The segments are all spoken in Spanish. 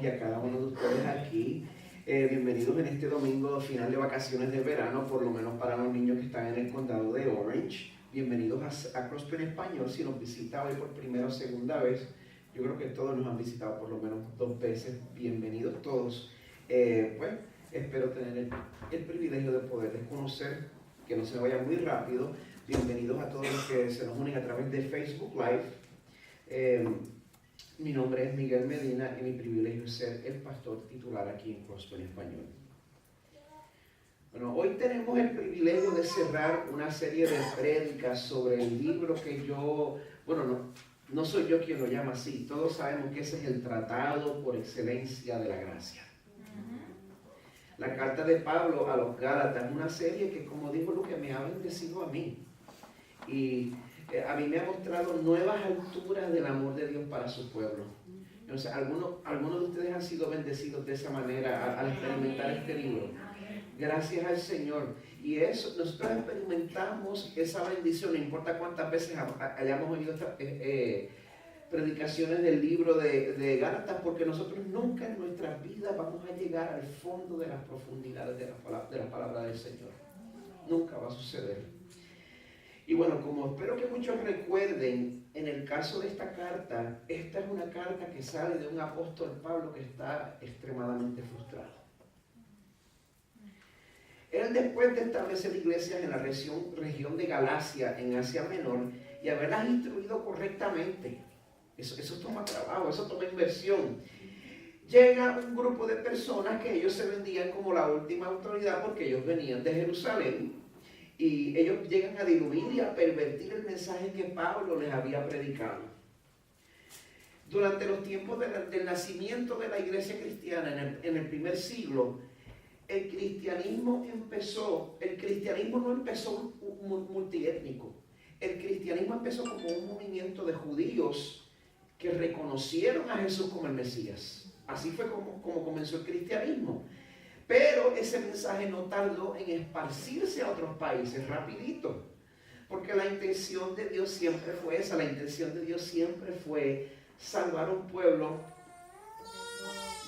y a cada uno de ustedes aquí. Bienvenidos en este domingo final de vacaciones de verano, por lo menos para los niños que están en el condado de Orange. Bienvenidos a Crosspoint Español. Si nos visita hoy por primera o segunda vez, yo creo que todos nos han visitado por lo menos 2 veces. Bienvenidos todos. Pues espero tener el privilegio de poderles conocer, que no se vaya muy rápido. Bienvenidos a todos los que se nos unen a través de Facebook Live. Mi nombre es Miguel Medina y mi privilegio es ser el pastor titular aquí en Crosspoint Español. Bueno, hoy tenemos el privilegio de cerrar una serie de prédicas sobre el libro que yo, no soy yo quien lo llama así, todos sabemos que ese es el tratado por excelencia de la gracia. La carta de Pablo a los Gálatas es una serie que, como dijo Luque, me ha bendecido a mí. Y a mí me ha mostrado nuevas alturas del amor de Dios para su pueblo. Entonces, algunos de ustedes han sido bendecidos de esa manera al experimentar este libro. Gracias al Señor. Y eso, nosotros experimentamos esa bendición, no importa cuántas veces hayamos oído estas predicaciones del libro de Gálatas, porque nosotros nunca en nuestra vida vamos a llegar al fondo de las profundidades de la palabra del Señor. Nunca va a suceder. Y bueno, como espero que muchos recuerden, en el caso de esta carta, esta es una carta que sale de un apóstol Pablo que está extremadamente frustrado. Él, después de establecer iglesias en la región de Galacia, en Asia Menor, y haberlas instruido correctamente, eso toma trabajo, eso toma inversión. Llega un grupo de personas que ellos se vendían como la última autoridad porque ellos venían de Jerusalén. Y ellos llegan a diluir y a pervertir el mensaje que Pablo les había predicado. Durante los tiempos del nacimiento de la iglesia cristiana en el primer siglo, el cristianismo no empezó multiétnico. El cristianismo empezó como un movimiento de judíos que reconocieron a Jesús como el Mesías. Así fue como comenzó el cristianismo. Pero ese mensaje no tardó en esparcirse a otros países rapidito, porque la intención de Dios siempre fue esa, la intención de Dios siempre fue salvar un pueblo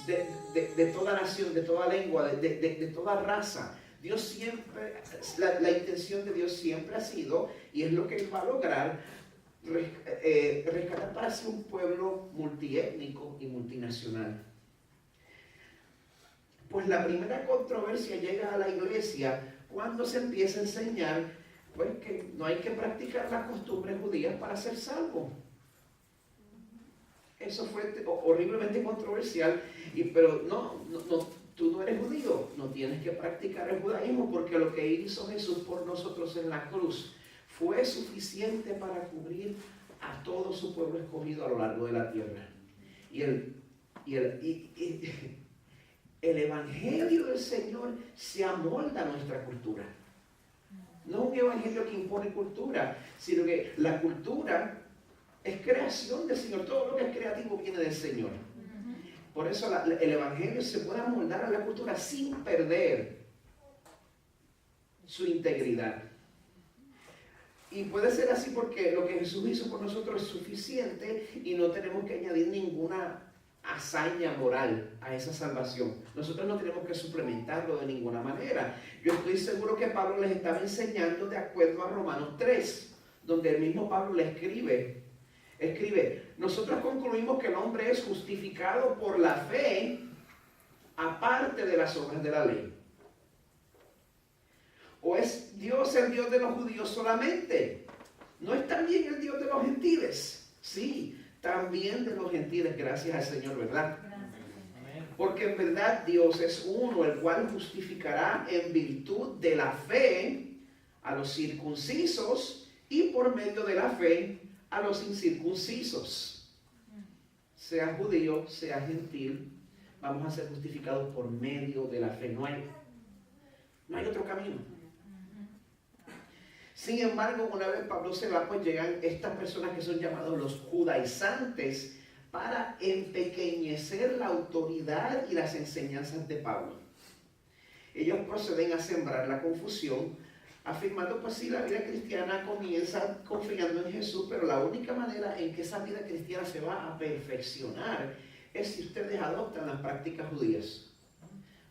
de toda nación, de toda lengua, de toda raza. Dios siempre, la intención de Dios siempre ha sido, y es lo que Él va a lograr, rescatar para sí un pueblo multiétnico y multinacional. Pues la primera controversia llega a la iglesia cuando se empieza a enseñar pues, que no hay que practicar las costumbres judías para ser salvo. Eso fue horriblemente controversial, pero tú no eres judío, no tienes que practicar el judaísmo, porque lo que hizo Jesús por nosotros en la cruz fue suficiente para cubrir a todo su pueblo escogido a lo largo de la tierra. El evangelio del Señor se amolda a nuestra cultura. No un evangelio que impone cultura, sino que la cultura es creación del Señor. Todo lo que es creativo viene del Señor. Por eso el evangelio se puede amoldar a la cultura sin perder su integridad. Y puede ser así porque lo que Jesús hizo por nosotros es suficiente y no tenemos que añadir ninguna hazaña moral a esa salvación. Nosotros no tenemos que suplementarlo de ninguna manera. Yo estoy seguro que Pablo les estaba enseñando de acuerdo a Romanos 3, donde el mismo Pablo le escribe, nosotros concluimos que el hombre es justificado por la fe aparte de las obras de la ley. ¿O es Dios el Dios de los judíos solamente? ¿No es también el Dios de los gentiles? Sí, también de los gentiles, gracias al Señor, ¿verdad? Porque en verdad Dios es uno, el cual justificará en virtud de la fe a los circuncisos y por medio de la fe a los incircuncisos. Sea judío, sea gentil, vamos a ser justificados por medio de la fe. No hay otro camino. Sin embargo, una vez Pablo se va, pues llegan estas personas que son llamados los judaizantes para empequeñecer la autoridad y las enseñanzas de Pablo. Ellos proceden a sembrar la confusión, afirmando pues sí, la vida cristiana comienza confiando en Jesús, pero la única manera en que esa vida cristiana se va a perfeccionar es si ustedes adoptan las prácticas judías.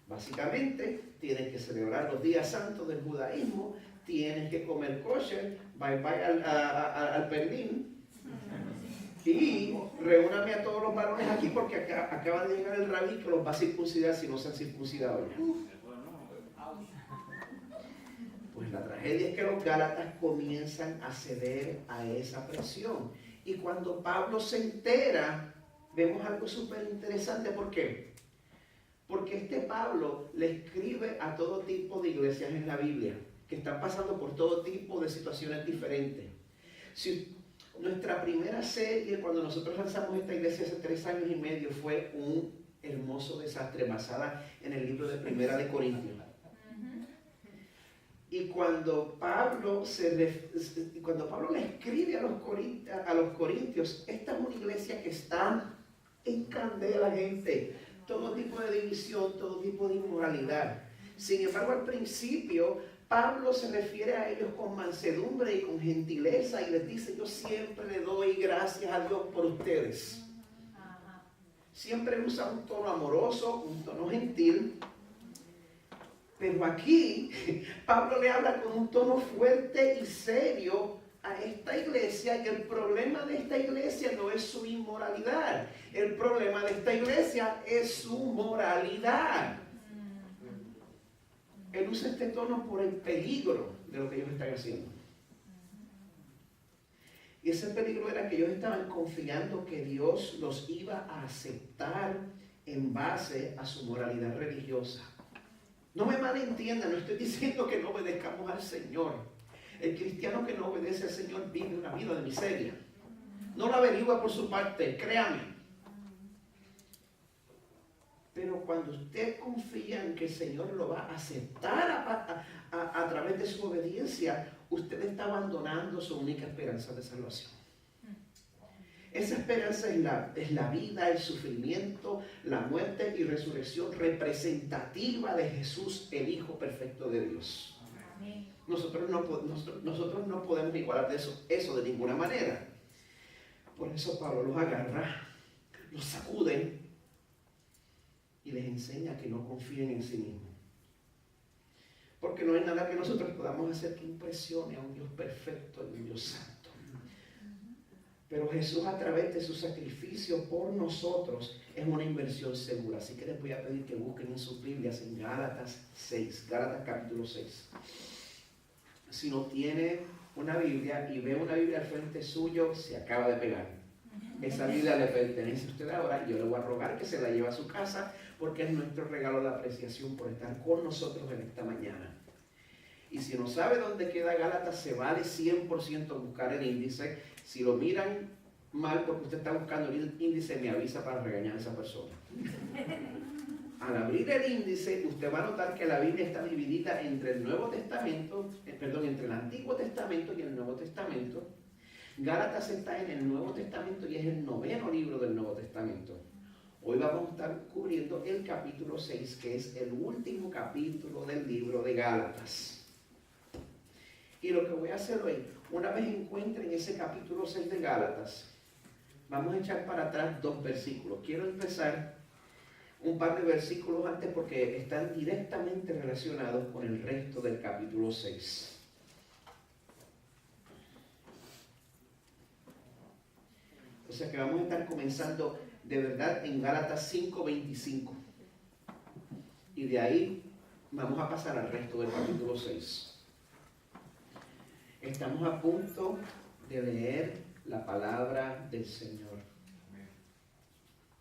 Básicamente, tienen que celebrar los días santos del judaísmo, tienen que comer kosher, bye bye al pernil, y reúname a todos los varones aquí porque acaba de llegar el rabí que los va a circuncidar si no se han circuncidado ya. Pues la tragedia es que los gálatas comienzan a ceder a esa presión. Y cuando Pablo se entera, vemos algo súper interesante. ¿Por qué? Porque este Pablo le escribe a todo tipo de iglesias en la Biblia, que están pasando por todo tipo de situaciones diferentes. Si nuestra primera serie, cuando nosotros lanzamos esta iglesia hace 3 años y medio, fue un hermoso desastre basada en el libro de Primera de Corintios. Y cuando Pablo le escribe a los corintios, esta es una iglesia que está en candela, gente. Todo tipo de división, todo tipo de inmoralidad. Sin embargo, al principio, Pablo se refiere a ellos con mansedumbre y con gentileza y les dice: yo siempre le doy gracias a Dios por ustedes. Siempre usa un tono amoroso, un tono gentil. Pero aquí Pablo le habla con un tono fuerte y serio a esta iglesia, y el problema de esta iglesia no es su inmoralidad. El problema de esta iglesia es su moralidad. Él usa este tono por el peligro de lo que ellos están haciendo. Y ese peligro era que ellos estaban confiando que Dios los iba a aceptar en base a su moralidad religiosa. No me malentiendan, no estoy diciendo que no obedezcamos al Señor. El cristiano que no obedece al Señor vive una vida de miseria. No lo averigua por su parte, créame. Pero cuando usted confía en que el Señor lo va a aceptar a través de su obediencia, usted está abandonando su única esperanza de salvación. Esa esperanza es la vida, el sufrimiento, la muerte y resurrección representativa de Jesús, el Hijo perfecto de Dios. Amén. Nosotros no podemos igualar de eso de ninguna manera. Por eso Pablo los agarra, los sacude y les enseña que no confíen en sí mismos. Porque no hay nada que nosotros podamos hacer que impresione a un Dios perfecto y un Dios santo. Pero Jesús, a través de su sacrificio por nosotros, es una inversión segura. Así que les voy a pedir que busquen en sus Biblias en Gálatas 6, Gálatas capítulo 6. Si no tiene una Biblia y ve una Biblia al frente suyo, se acaba de pegar. Esa Biblia le pertenece a usted ahora y yo le voy a rogar que se la lleve a su casa, porque es nuestro regalo de apreciación por estar con nosotros en esta mañana. Y si no sabe dónde queda Gálatas, se vale 100% buscar el índice. Si lo miran mal porque usted está buscando el índice, me avisa para regañar a esa persona. Al abrir el índice, usted va a notar que la Biblia está dividida entre el Nuevo Testamento, entre el Antiguo Testamento y el Nuevo Testamento. Gálatas está en el Nuevo Testamento y es el 9º libro del Nuevo Testamento. Hoy vamos a estar cubriendo el capítulo 6, que es el último capítulo del libro de Gálatas. Y lo que voy a hacer hoy, una vez encuentren ese capítulo 6 de Gálatas, vamos a echar para atrás 2 versículos. Quiero empezar un par de versículos antes porque están directamente relacionados con el resto del capítulo 6. O sea que vamos a estar comenzando de verdad en Gálatas 5:25. Y de ahí vamos a pasar al resto del capítulo 6. Estamos a punto de leer la palabra del Señor.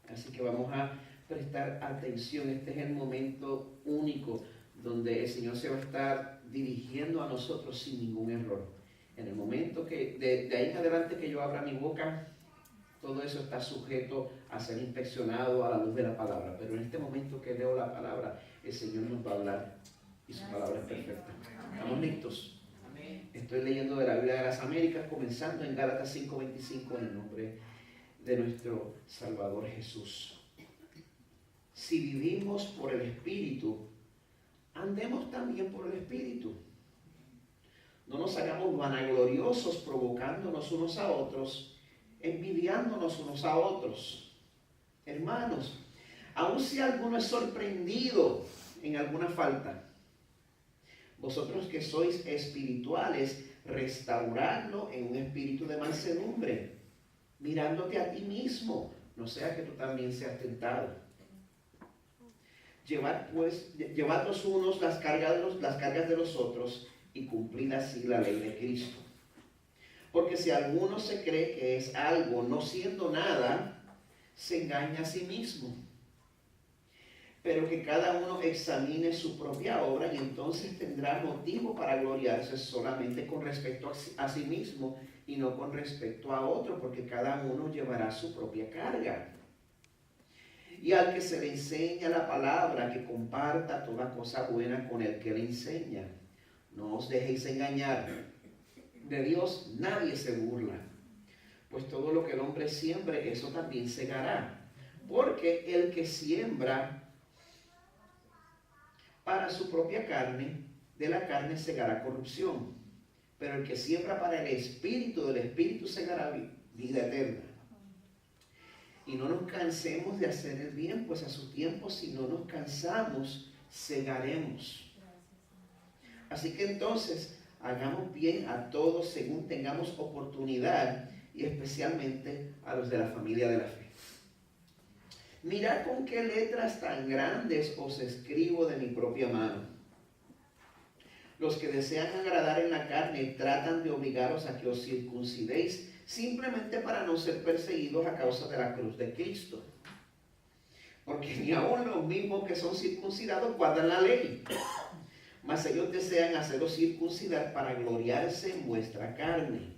Así que vamos a prestar atención. Este es el momento único donde el Señor se va a estar dirigiendo a nosotros sin ningún error. En el momento que, de ahí en adelante que yo abra mi boca, todo eso está sujeto a ser inspeccionado a la luz de la palabra. Pero en este momento que leo la palabra, el Señor nos va a hablar y su palabra es perfecta. ¿Estamos listos? Estoy leyendo de la Biblia de las Américas, comenzando en Gálatas 5:25, en el nombre de nuestro Salvador Jesús. Si vivimos por el Espíritu, andemos también por el Espíritu. No nos hagamos vanagloriosos, provocándonos unos a otros, envidiándonos unos a otros. Hermanos, aun si alguno es sorprendido en alguna falta, vosotros que sois espirituales, restauradlo en un espíritu de mansedumbre, mirándote a ti mismo, no sea que tú también seas tentado. Llevad los unos las cargas de los otros y cumplid así la ley de Cristo. Porque si alguno se cree que es algo no siendo nada, se engaña a sí mismo. Pero que cada uno examine su propia obra y entonces tendrá motivo para gloriarse solamente con respecto a sí mismo y no con respecto a otro, porque cada uno llevará su propia carga. Y al que se le enseña la palabra, que comparta toda cosa buena con el que le enseña. No os dejéis engañar. De Dios nadie se burla. Pues todo lo que el hombre siembre, eso también segará. Porque el que siembra para su propia carne, de la carne segará corrupción. Pero el que siembra para el Espíritu, del Espíritu segará vida eterna. Y no nos cansemos de hacer el bien, pues a su tiempo, si no nos cansamos, segaremos. Así que entonces, hagamos bien a todos según tengamos oportunidad, y especialmente a los de la familia de la fe. Mirad con qué letras tan grandes os escribo de mi propia mano. Los que desean agradar en la carne tratan de obligaros a que os circuncidéis, simplemente para no ser perseguidos a causa de la cruz de Cristo. Porque ni aun los mismos que son circuncidados guardan la ley, mas ellos desean haceros circuncidar para gloriarse en vuestra carne.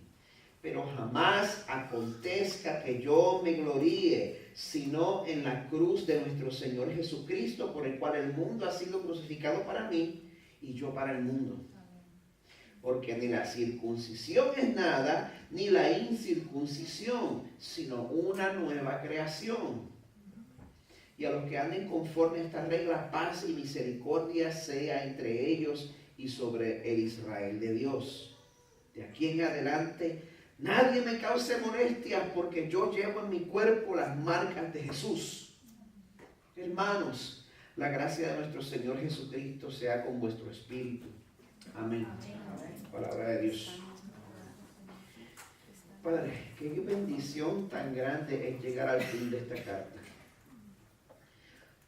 Pero jamás acontezca que yo me gloríe, sino en la cruz de nuestro Señor Jesucristo, por el cual el mundo ha sido crucificado para mí y yo para el mundo. Porque ni la circuncisión es nada, ni la incircuncisión, sino una nueva creación. Y a los que anden conforme a estas reglas, paz y misericordia sea entre ellos y sobre el Israel de Dios. De aquí en adelante, nadie me cause molestias, porque yo llevo en mi cuerpo las marcas de Jesús. Hermanos, la gracia de nuestro Señor Jesucristo sea con vuestro espíritu. Amén. Palabra de Dios. Padre, qué bendición tan grande es llegar al fin de esta carta.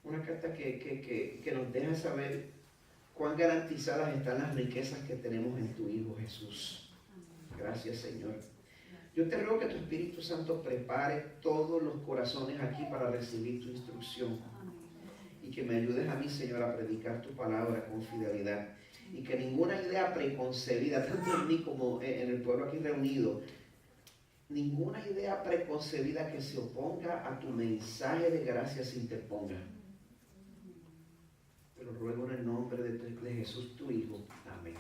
Una carta que nos deja saber cuán garantizadas están las riquezas que tenemos en tu Hijo Jesús. Gracias, Señor. Yo te ruego que tu Espíritu Santo prepare todos los corazones aquí para recibir tu instrucción. Y que me ayudes a mí, Señor, a predicar tu palabra con fidelidad. Y que ninguna idea preconcebida, tanto en mí como en el pueblo aquí reunido, ninguna idea preconcebida que se oponga a tu mensaje de gracia se interponga. Te lo ruego en el nombre de Jesús, tu Hijo. Amén.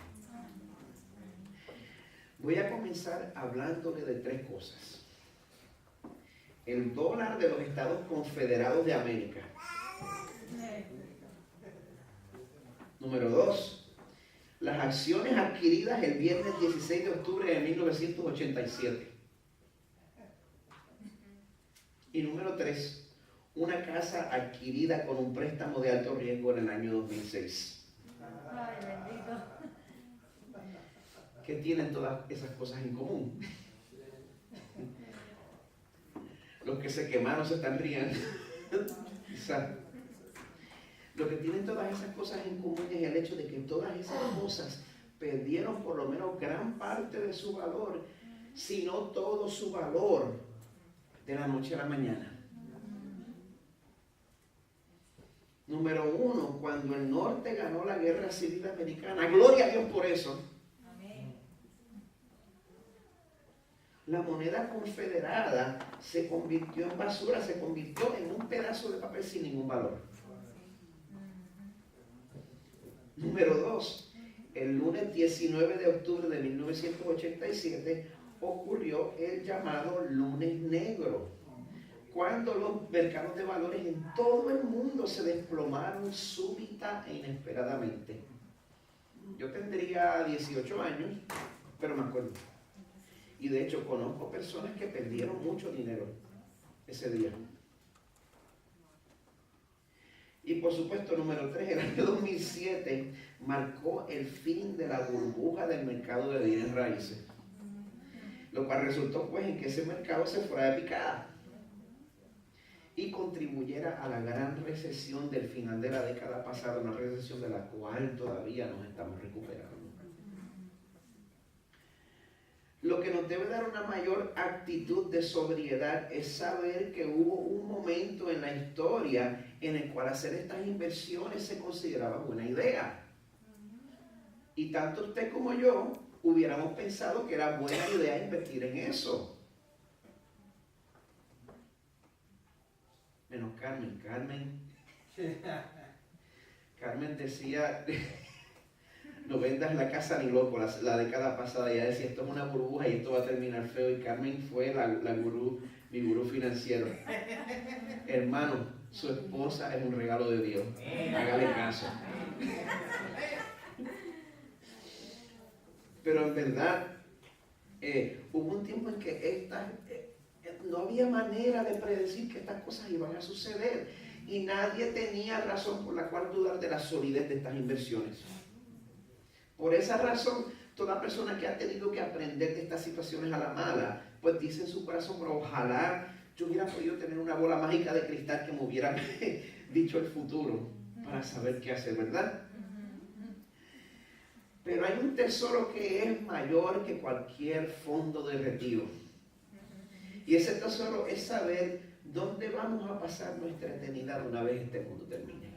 Voy a comenzar hablándole de tres cosas. El dólar de los Estados Confederados de América. Número 2. Las acciones adquiridas el viernes 16 de octubre de 1987. Y número 3. Una casa adquirida con un préstamo de alto riesgo en el año 2006. Ay, bendito. ¿Qué tienen todas esas cosas en común? Los que se quemaron se están riendo. Lo que tienen todas esas cosas en común es el hecho de que todas esas cosas perdieron por lo menos gran parte de su valor, si no todo su valor, de la noche a la mañana. Número 1, cuando el norte ganó la guerra civil americana, gloria a Dios por eso. Amén. La moneda confederada se convirtió en basura, se convirtió en un pedazo de papel sin ningún valor. Número 2, el lunes 19 de octubre de 1987 ocurrió el llamado lunes negro, cuando los mercados de valores en todo el mundo se desplomaron súbita e inesperadamente. Yo tendría 18 años, pero me acuerdo. Y de hecho conozco personas que perdieron mucho dinero ese día. por supuesto, número 3, el año 2007 marcó el fin de la burbuja del mercado de bienes raíces, lo cual resultó pues en que ese mercado se fuera de picada y contribuyera a la gran recesión del final de la década pasada, una recesión de la cual todavía nos estamos recuperando. Lo que nos debe dar una mayor actitud de sobriedad es saber que hubo un momento en la historia en el cual hacer estas inversiones se consideraba buena idea. Y tanto usted como yo hubiéramos pensado que era buena idea invertir en eso. Menos Carmen. Carmen decía, no vendas la casa ni loco, la década pasada ya decía, esto es una burbuja y esto va a terminar feo. Y Carmen fue mi gurú financiero. Hermano, su esposa es un regalo de Dios. Hágale caso. Pero en verdad, hubo un tiempo en que no había manera de predecir que estas cosas iban a suceder y nadie tenía razón por la cual dudar de la solidez de estas inversiones. Por esa razón, toda persona que ha tenido que aprender de estas situaciones a la mala, pues dice en su corazón, pero ojalá yo hubiera podido tener una bola mágica de cristal que me hubiera dicho el futuro para saber qué hacer, ¿verdad? Pero hay un tesoro que es mayor que cualquier fondo de retiro. Y ese tesoro es saber dónde vamos a pasar nuestra eternidad una vez este mundo termine.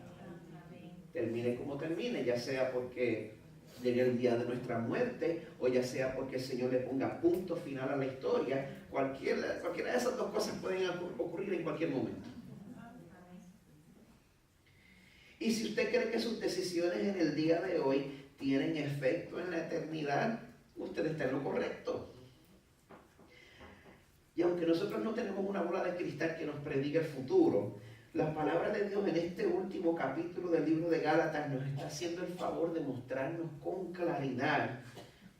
Termine como termine, ya sea porque llegue el día de nuestra muerte, o ya sea porque el Señor le ponga punto final a la historia. Cualquiera de esas dos cosas pueden ocurrir en cualquier momento. Y si usted cree que sus decisiones en el día de hoy tienen efecto en la eternidad, usted está en lo correcto. Y aunque nosotros no tenemos una bola de cristal que nos prediga el futuro, la palabra de Dios en este último capítulo del libro de Gálatas nos está haciendo el favor de mostrarnos con claridad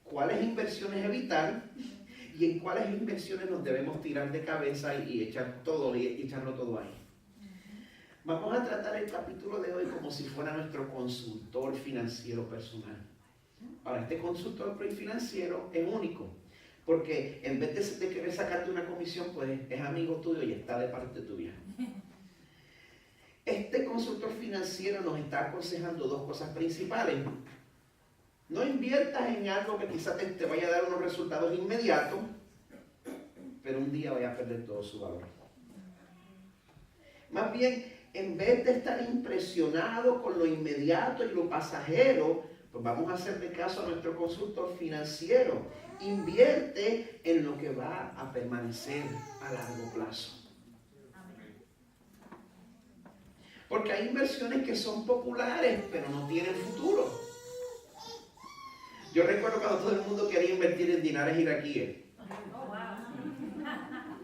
cuáles inversiones evitar y en cuáles inversiones nos debemos tirar de cabeza y echarlo todo ahí. Vamos a tratar el capítulo de hoy como si fuera nuestro consultor financiero personal. Ahora, este consultor financiero es único, porque en vez de querer sacarte una comisión, pues es amigo tuyo y está de parte tuya. Este consultor financiero nos está aconsejando dos cosas principales. No inviertas en algo que quizás te vaya a dar unos resultados inmediatos, pero un día vaya a perder todo su valor. Más bien, en vez de estar impresionado con lo inmediato y lo pasajero, pues vamos a hacerle caso a nuestro consultor financiero. Invierte en lo que va a permanecer a largo plazo. Porque hay inversiones que son populares, pero no tienen futuro. Yo recuerdo cuando todo el mundo quería invertir en dinares iraquíes.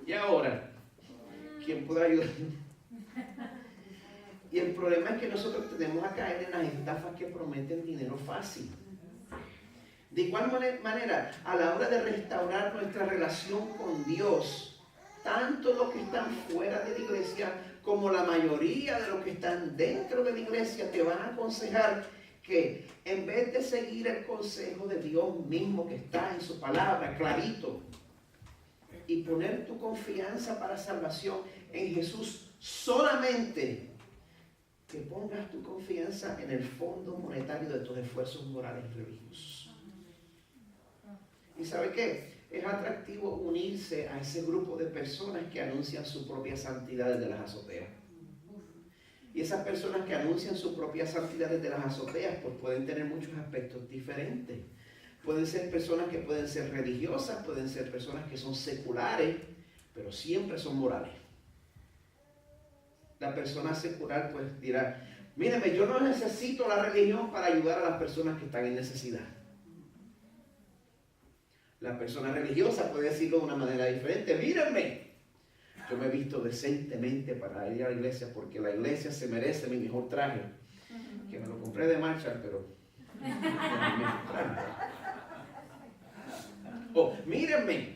Y ahora, ¿quién puede ayudar? Y el problema es que nosotros tenemos a caer en las estafas que prometen dinero fácil. De igual manera, a la hora de restaurar nuestra relación con Dios, tanto los que están fuera de la iglesia como la mayoría de los que están dentro de la iglesia te van a aconsejar que en vez de seguir el consejo de Dios mismo que está en su palabra, clarito, y poner tu confianza para salvación en Jesús solamente, que pongas tu confianza en el fondo monetario de tus esfuerzos morales y religiosos. ¿Y sabe qué? Es atractivo unirse a ese grupo de personas que anuncian su propia santidad desde las azoteas. Y esas personas que anuncian su propia santidad desde las azoteas, pues pueden tener muchos aspectos diferentes. Pueden ser personas que pueden ser religiosas, pueden ser personas que son seculares, pero siempre son morales. La persona secular pues dirá, míreme, yo no necesito la religión para ayudar a las personas que están en necesidad. La persona religiosa puede decirlo de una manera diferente, mírenme, yo me he visto decentemente para ir a la iglesia porque la iglesia se merece mi mejor traje, que me lo compré de Marshall, pero o mírenme,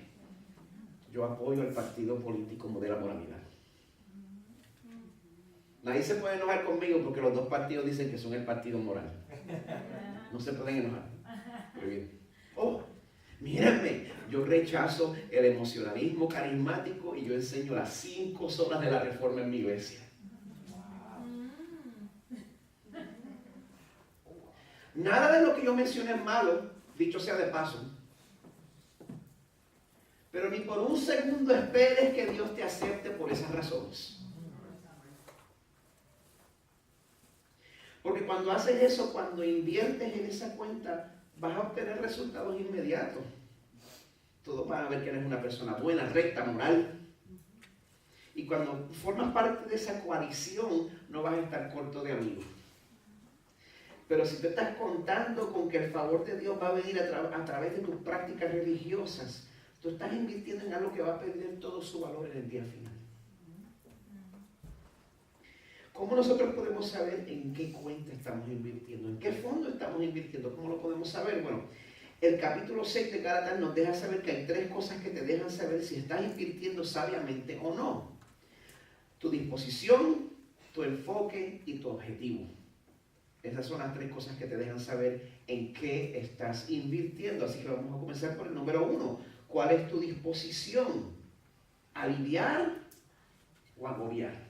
yo apoyo al partido político de la moralidad. Nadie se puede enojar conmigo porque los dos partidos dicen que son el partido moral. No se pueden enojar. Muy bien. Oh, mírenme, yo rechazo el emocionalismo carismático y yo enseño las 5 solas de la Reforma en mi iglesia. Nada de lo que yo mencioné es malo, dicho sea de paso. Pero ni por un segundo esperes que Dios te acepte por esas razones. Porque cuando haces eso, cuando inviertes en esa cuenta, vas a obtener resultados inmediatos. Todos van a ver que eres una persona buena, recta, moral. Y cuando formas parte de esa coalición, no vas a estar corto de amigos. Pero si tú estás contando con que el favor de Dios va a venir a través de tus prácticas religiosas, tú estás invirtiendo en algo que va a perder todo su valor en el día final. ¿Cómo nosotros podemos saber en qué cuenta estamos invirtiendo? ¿En qué fondo estamos invirtiendo? ¿Cómo lo podemos saber? Bueno, el capítulo 6 de Gálatas nos deja saber que hay 3 cosas que te dejan saber si estás invirtiendo sabiamente o no. Tu disposición, tu enfoque y tu objetivo. Esas son las 3 cosas que te dejan saber en qué estás invirtiendo. Así que vamos a comenzar por el número 1. ¿Cuál es tu disposición? ¿Aliviar o agobiar?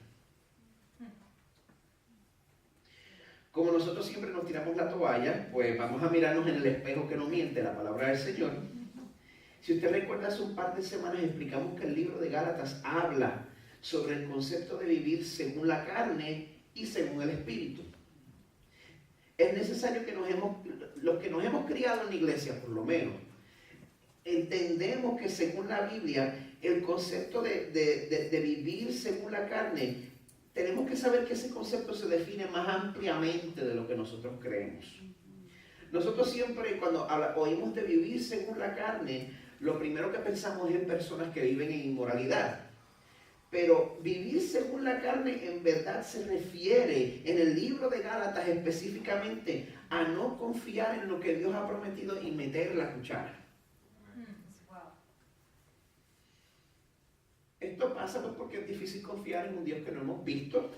Como nosotros siempre nos tiramos la toalla, pues vamos a mirarnos en el espejo que no miente, la palabra del Señor. Si usted recuerda, hace un par de semanas explicamos que el libro de Gálatas habla sobre el concepto de vivir según la carne y según el espíritu. Es necesario que los que nos hemos criado en la iglesia, por lo menos, entendemos que según la Biblia, el concepto de vivir según la carne, tenemos que saber que ese concepto se define más ampliamente de lo que nosotros creemos. Nosotros siempre, cuando oímos de vivir según la carne, lo primero que pensamos es en personas que viven en inmoralidad. Pero vivir según la carne en verdad se refiere en el libro de Gálatas específicamente a no confiar en lo que Dios ha prometido y meter la cuchara. Esto pasa pues porque es difícil confiar en un Dios que no hemos visto,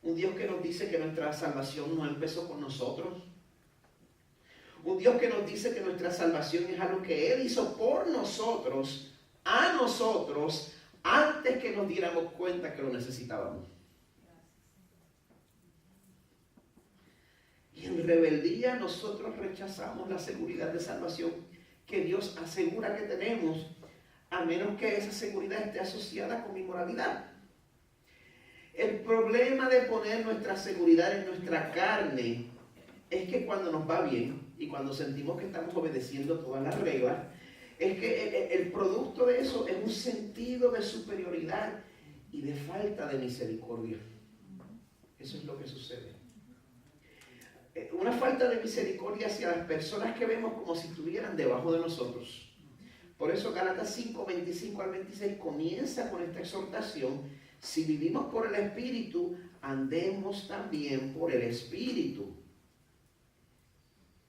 un Dios que nos dice que nuestra salvación no empezó con nosotros, un Dios que nos dice que nuestra salvación es algo que Él hizo por nosotros, a nosotros, antes que nos diéramos cuenta que lo necesitábamos. Y en rebeldía nosotros rechazamos la seguridad de salvación que Dios asegura que tenemos, a menos que esa seguridad esté asociada con inmoralidad. El problema de poner nuestra seguridad en nuestra carne es que cuando nos va bien y cuando sentimos que estamos obedeciendo todas las reglas, es que el producto de eso es un sentido de superioridad y de falta de misericordia. Eso es lo que sucede. Una falta de misericordia hacia las personas que vemos como si estuvieran debajo de nosotros. Por eso Gálatas 5, 25 al 26 comienza con esta exhortación: si vivimos por el Espíritu, andemos también por el Espíritu.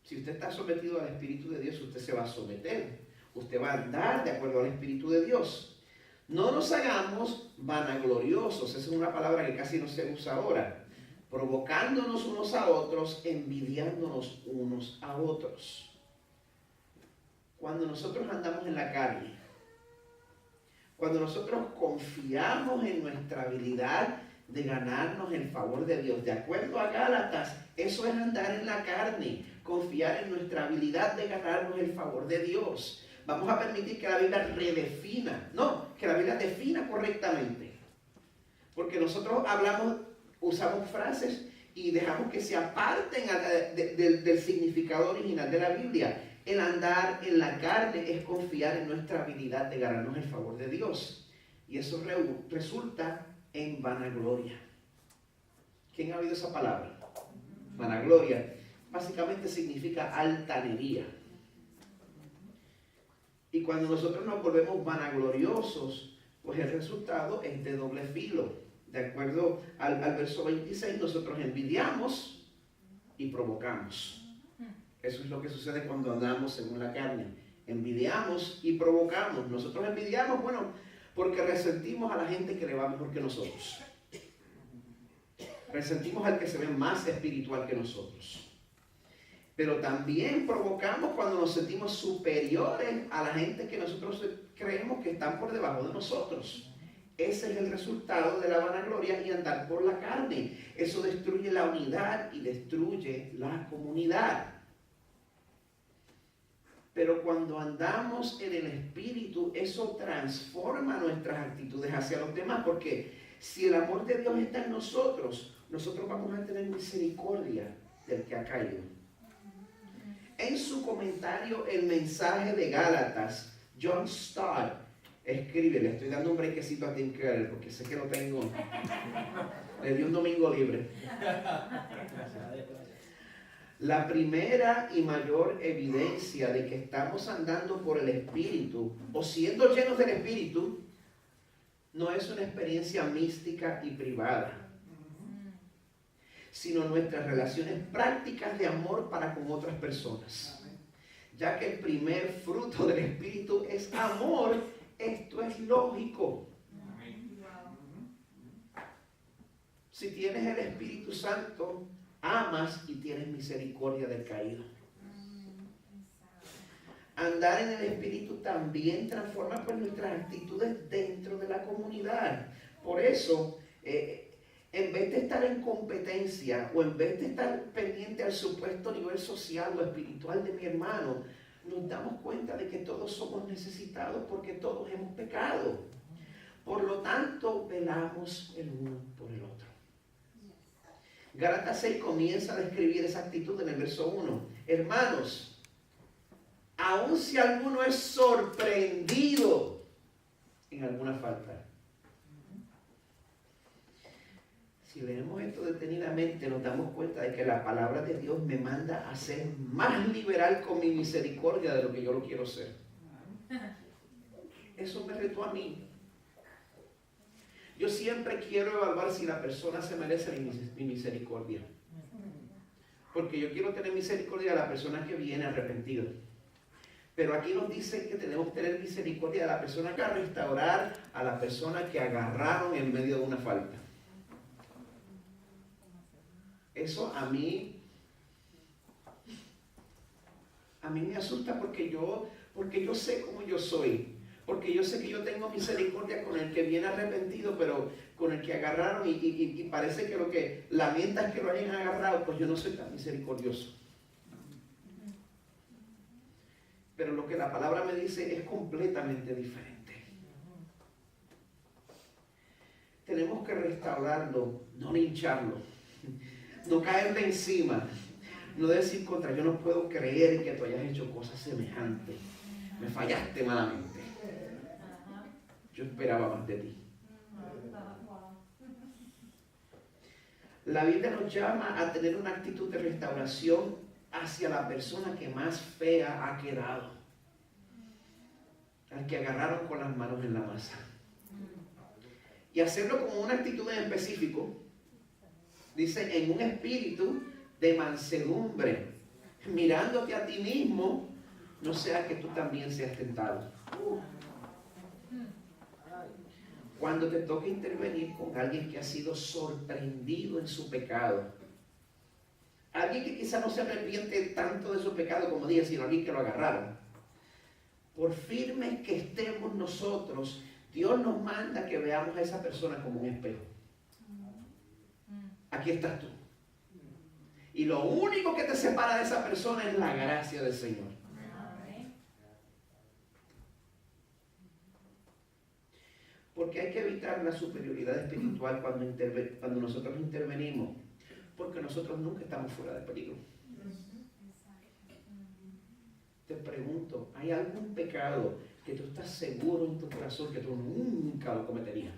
Si usted está sometido al Espíritu de Dios, usted se va a someter. Usted va a andar de acuerdo al Espíritu de Dios. No nos hagamos vanagloriosos, esa es una palabra que casi no se usa ahora, provocándonos unos a otros, envidiándonos unos a otros. Cuando nosotros andamos en la carne, cuando nosotros confiamos en nuestra habilidad de ganarnos el favor de Dios, de acuerdo a Gálatas, eso es andar en la carne, confiar en nuestra habilidad de ganarnos el favor de Dios. Vamos a permitir que la Biblia redefina, no, que la Biblia defina correctamente. Porque nosotros usamos frases y dejamos que se aparten del significado original de la Biblia. El andar en la carne es confiar en nuestra habilidad de ganarnos el favor de Dios. Y eso resulta en vanagloria. ¿Quién ha oído esa palabra? Vanagloria. Básicamente significa altanería. Y cuando nosotros nos volvemos vanagloriosos, pues el resultado es de doble filo. De acuerdo al verso 26, nosotros envidiamos y provocamos. Eso es lo que sucede cuando andamos según la carne. Envidiamos y provocamos. Nosotros envidiamos, bueno, porque resentimos a la gente que le va mejor que nosotros. Resentimos al que se ve más espiritual que nosotros. Pero también provocamos cuando nos sentimos superiores a la gente que nosotros creemos que están por debajo de nosotros. Ese es el resultado de la vanagloria y andar por la carne. Eso destruye la unidad y destruye la comunidad. Pero cuando andamos en el Espíritu, eso transforma nuestras actitudes hacia los demás, porque si el amor de Dios está en nosotros, nosotros vamos a tener misericordia del que ha caído. En su comentario, el mensaje de Gálatas, John Stott escribe, le estoy dando un brequecito a Tim Keller porque sé que lo tengo, le di un domingo libre. La primera y mayor evidencia de que estamos andando por el Espíritu o siendo llenos del Espíritu no es una experiencia mística y privada, sino nuestras relaciones prácticas de amor para con otras personas. Ya que el primer fruto del Espíritu es amor, esto es lógico. Si tienes el Espíritu Santo, amas y tienes misericordia del caído. Andar en el Espíritu también transforma pues nuestras actitudes dentro de la comunidad. Por eso, en vez de estar en competencia o en vez de estar pendiente al supuesto nivel social o espiritual de mi hermano, nos damos cuenta de que todos somos necesitados porque todos hemos pecado. Por lo tanto, velamos el uno por el otro. Gálatas 6 comienza a describir esa actitud en el verso 1. Hermanos, aun si alguno es sorprendido en alguna falta. Si leemos esto detenidamente, nos damos cuenta de que la palabra de Dios me manda a ser más liberal con mi misericordia de lo que yo lo quiero ser. Eso me retó a mí. Yo siempre quiero evaluar si la persona se merece mi misericordia. Porque yo quiero tener misericordia de la persona que viene arrepentida. Pero aquí nos dice que tenemos que tener misericordia de la persona que va a restaurar a la persona que agarraron en medio de una falta. Eso a mí me asusta porque yo sé cómo yo soy. Porque yo sé que yo tengo misericordia con el que viene arrepentido, pero con el que agarraron y parece que lo que lamenta es que lo hayan agarrado, pues yo no soy tan misericordioso. Pero lo que la palabra me dice es completamente diferente. Tenemos que restaurarlo, no lincharlo, no caerle encima, no decir contra, yo no puedo creer que tú hayas hecho cosas semejantes, me fallaste malamente. Yo esperaba más de ti. La Biblia nos llama a tener una actitud de restauración hacia la persona que más fea ha quedado, al que agarraron con las manos en la masa. Y hacerlo como una actitud en específico, dice, en un espíritu de mansedumbre, mirándote a ti mismo, no sea que tú también seas tentado. Cuando te toque intervenir con alguien que ha sido sorprendido en su pecado, alguien que quizá no se arrepiente tanto de su pecado como dije, sino alguien que lo agarraron, por firmes que estemos nosotros, Dios nos manda que veamos a esa persona como un espejo. Aquí estás tú. Y lo único que te separa de esa persona es la gracia del Señor. Porque hay que evitar la superioridad espiritual cuando nosotros intervenimos, porque nosotros nunca estamos fuera de peligro. Te pregunto, ¿hay algún pecado que tú estás seguro en tu corazón que tú nunca lo cometerías?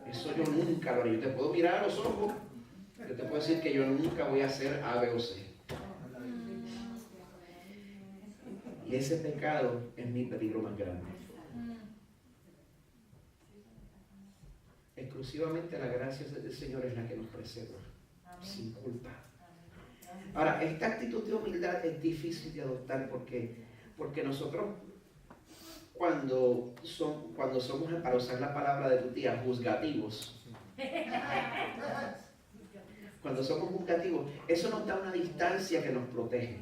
Eso yo nunca lo haría. Yo te puedo mirar a los ojos, yo te puedo decir que yo nunca voy a hacer A, B o C. Y ese pecado es mi peligro más grande. Exclusivamente la gracia del Señor es la que nos preserva, sin culpa. Ahora, esta actitud de humildad es difícil de adoptar porque nosotros cuando somos, para usar la palabra de tu tía, juzgativos. Cuando somos juzgativos, eso nos da una distancia que nos protege.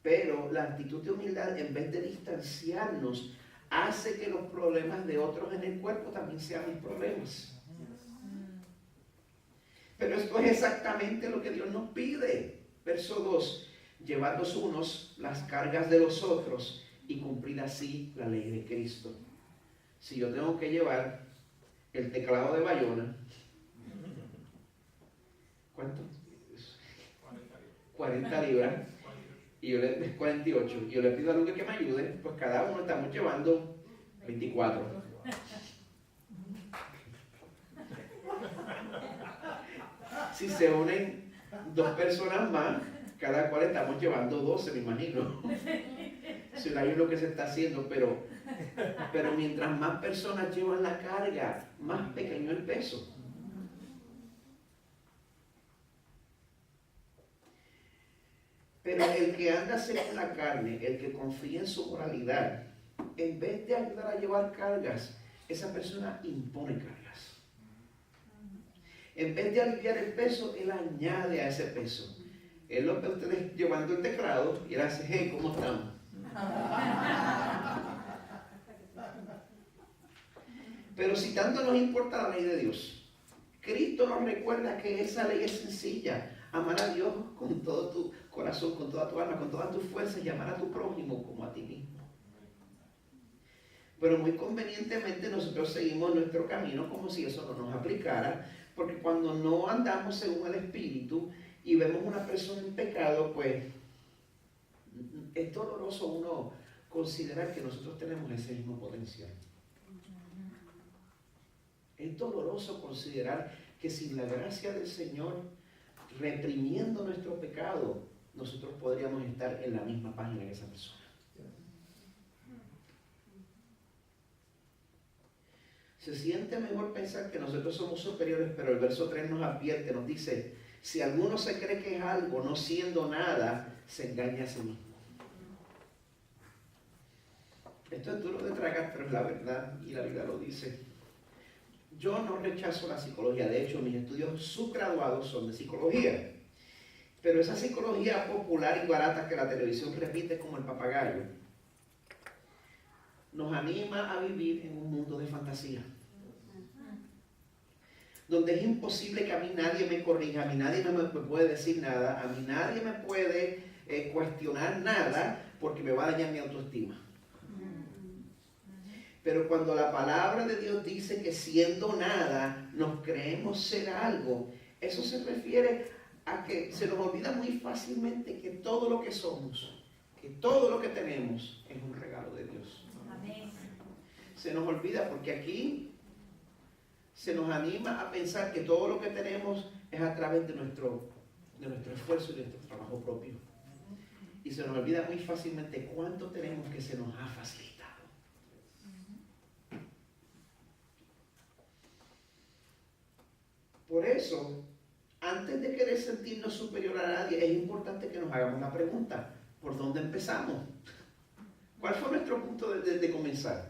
Pero la actitud de humildad, en vez de distanciarnos, hace que los problemas de otros en el cuerpo también sean mis problemas. Pero esto es exactamente lo que Dios nos pide. Verso 2, llevad los unos las cargas de los otros y cumplir así la ley de Cristo. Si yo tengo que llevar el teclado de Bayona, ¿cuánto? 40 libras. Y yo le 48, y yo le pido a Luque que me ayude, pues cada uno estamos llevando 24. Si se unen 2 personas más, cada cual estamos llevando 12, me imagino. Si no hay uno que se está haciendo, pero mientras más personas llevan la carga, más pequeño el peso. Pero el que anda según la carne, el que confía en su moralidad, en vez de ayudar a llevar cargas, esa persona impone cargas. En vez de aliviar el peso, él añade a ese peso. Él lo ve a ustedes llevando el teclado y él hace, hey, ¿cómo estamos? Pero si tanto nos importa la ley de Dios, Cristo nos recuerda que esa ley es sencilla. Amar a Dios con todo tu corazón, con toda tu alma, con todas tus fuerzas y amar a tu prójimo como a ti mismo. Pero muy convenientemente nosotros seguimos nuestro camino como si eso no nos aplicara, porque cuando no andamos según el Espíritu y vemos una persona en pecado, pues es doloroso uno considerar que nosotros tenemos ese mismo potencial. Es doloroso considerar que sin la gracia del Señor, reprimiendo nuestro pecado, nosotros podríamos estar en la misma página que esa persona. Se siente mejor pensar que nosotros somos superiores, pero el verso 3 nos advierte, nos dice, si alguno se cree que es algo, no siendo nada, se engaña a sí mismo. Esto es duro de tragar, pero es la verdad, y la Biblia lo dice. Yo no rechazo la psicología, de hecho mis estudios subgraduados son de psicología, pero esa psicología popular y barata que la televisión repite como el papagayo, nos anima a vivir en un mundo de fantasía, donde es imposible que a mí nadie me corrija, a mí nadie me puede decir nada, a mí nadie me puede cuestionar nada porque me va a dañar mi autoestima. Pero cuando la palabra de Dios dice que siendo nada nos creemos ser algo, eso se refiere a que se nos olvida muy fácilmente que todo lo que somos, que todo lo que tenemos es un regalo de Dios. Amén. Se nos olvida porque aquí se nos anima a pensar que todo lo que tenemos es a través de nuestro esfuerzo y de nuestro trabajo propio. Y se nos olvida muy fácilmente cuánto tenemos que se nos ha facilitado. Por eso, antes de querer sentirnos superior a nadie, es importante que nos hagamos la pregunta, ¿por dónde empezamos? ¿Cuál fue nuestro punto de comenzar?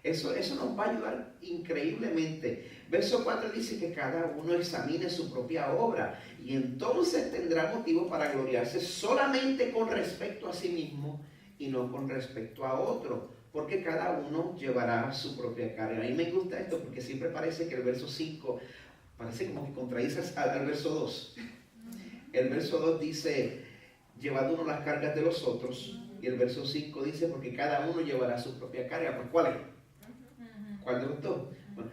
Eso nos va a ayudar increíblemente. Verso 4 dice que cada uno examine su propia obra y entonces tendrá motivo para gloriarse solamente con respecto a sí mismo y no con respecto a otro, porque cada uno llevará su propia carga. A mí me gusta esto porque siempre parece que el verso 5 parece como que contradice al verso 2. El verso 2 dice, llevad uno las cargas de los otros, y el verso 5 dice, porque cada uno llevará su propia carga. Pues, ¿cuál es? ¿Cuál de los dos? Bueno,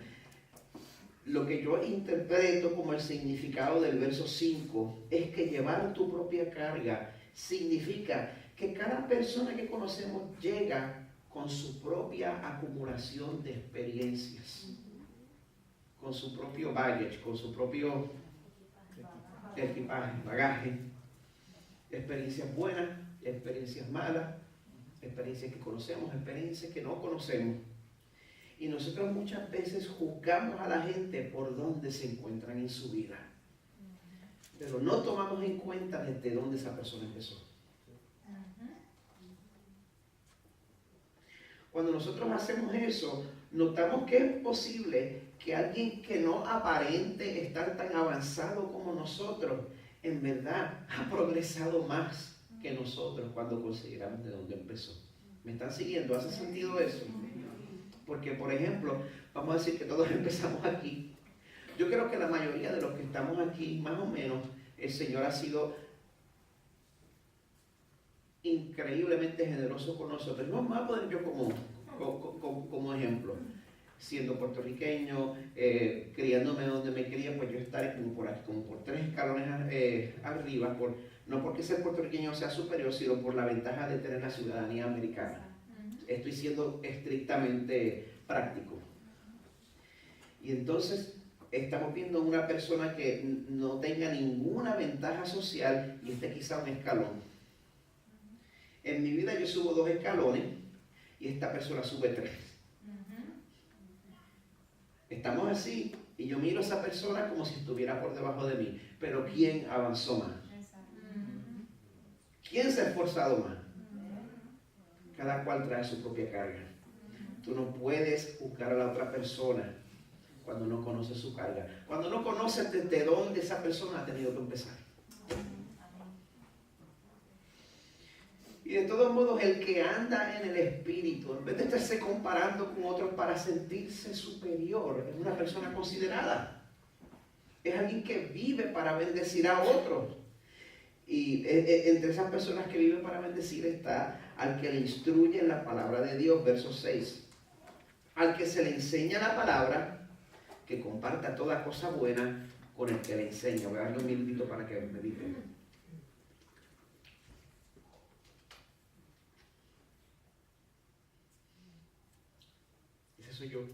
lo que yo interpreto como el significado del verso 5 es que llevar tu propia carga significa que cada persona que conocemos llega con su propia acumulación de experiencias, con su propio baggage, con su propio equipaje, bagaje, experiencias buenas, experiencias malas, experiencias que conocemos, experiencias que no conocemos. Y nosotros muchas veces juzgamos a la gente por dónde se encuentran en su vida, pero no tomamos en cuenta desde dónde esa persona empezó. Cuando nosotros hacemos eso, notamos que es posible que alguien que no aparente estar tan avanzado como nosotros, en verdad ha progresado más que nosotros cuando consideramos de dónde empezó. ¿Me están siguiendo? ¿Hace sentido eso? Porque, por ejemplo, vamos a decir que todos empezamos aquí. Yo creo que la mayoría de los que estamos aquí, más o menos, el Señor ha sido increíblemente generoso con nosotros. No más poner yo como ejemplo. Siendo puertorriqueño, criándome donde me crié, pues yo estaré como por aquí, como por 3 escalones arriba, no porque ser puertorriqueño sea superior, sino por la ventaja de tener la ciudadanía americana. Estoy siendo estrictamente práctico. Y entonces estamos viendo una persona que no tenga ninguna ventaja social y esté quizá un escalón. En mi vida yo subo 2 escalones y esta persona sube 3. Estamos así y yo miro a esa persona como si estuviera por debajo de mí. Pero ¿quién avanzó más? ¿Quién se ha esforzado más? Cada cual trae su propia carga. Tú no puedes juzgar a la otra persona cuando no conoces su carga. Cuando no conoces desde dónde esa persona ha tenido que empezar. Y de todos modos, el que anda en el Espíritu, en vez de estarse comparando con otros para sentirse superior, es una persona considerada. Es alguien que vive para bendecir a otros. Y entre esas personas que viven para bendecir está al que le instruye en la palabra de Dios, verso 6. Al que se le enseña la palabra, que comparta toda cosa buena con el que le enseña. Voy a darle un minutito para que mediten. Soy yo,